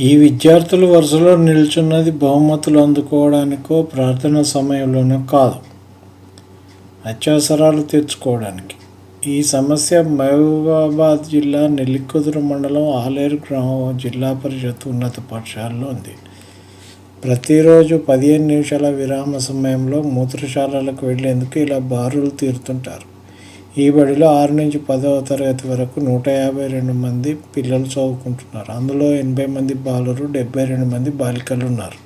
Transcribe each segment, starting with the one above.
ఈ విద్యార్థులు వరుసలో నిల్చున్నది బహుమతులు అందుకోవడానికో ప్రార్థన సమయంలోనో కాదు, అత్యవసరాలు తీర్చుకోవడానికి. ఈ సమస్య మహబూబాబాద్ జిల్లా నెల్లికుదురు మండలం ఆలేరు గ్రామం జిల్లా పరిషత్ ఉన్నత పాఠశాలలో ఉంది. ప్రతిరోజు 15 నిమిషాల విరామ సమయంలో మూత్రశాలలకు వెళ్లేందుకు ఇలా బారులు తీరుతుంటారు. ఈ బడిలో 6 నుంచి 10వ తరగతి వరకు 152 మంది పిల్లలు చదువుకుంటున్నారు. అందులో 80 మంది బాలురు, 72 మంది బాలికలు ఉన్నారు.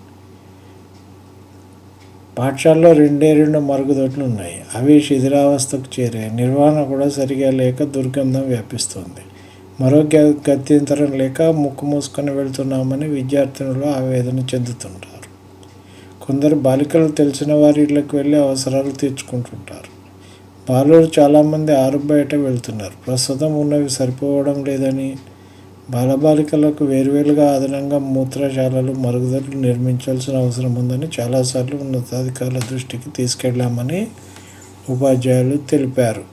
పాఠశాలలో 2 మరుగుదొడ్లు ఉన్నాయి. అవి శిథిలావస్థకు చేరాయి. నిర్వహణ కూడా సరిగా లేక దుర్గంధం వ్యాపిస్తుంది. మరో గత్యంతరం లేక ముక్కు మూసుకొని వెళ్తున్నామని విద్యార్థినులు ఆవేదన చెందుతుంటారు. కొందరు బాలికలు తెలిసిన వారి ఇళ్లకు వెళ్ళి అవసరాలు తీర్చుకుంటుంటారు. బాలురు చాలామంది ఆరు బయట వెళ్తున్నారు. ప్రస్తుతం ఉన్నవి సరిపోవడం లేదని బాలబాలికలకు వేర్వేరుగా అదనంగా మూత్రశాలలు, మరుగుదొడ్లు నిర్మించాల్సిన అవసరం ఉందని చాలాసార్లు ఉన్నతాధికారుల దృష్టికి తీసుకెళ్లామని ఉపాధ్యాయులు తెలిపారు.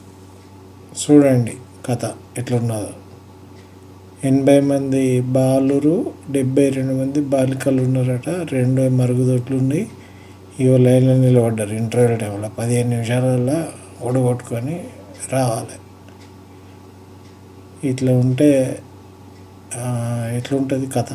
చూడండి కథ ఎట్లున్నదో. 80 మంది బాలురు, 72 మంది బాలికలు ఉన్నారట. 2 మరుగుదొడ్లు ఉన్నాయి. ఇవో లైన్లో నిలబడ్డారు. ఇంటర్వెల్ టైంలో 15 నిమిషాలలో ఒడగొట్టుకొని రావాలి. ఇట్లా ఉంటే ఎట్లుంటుంది కథ?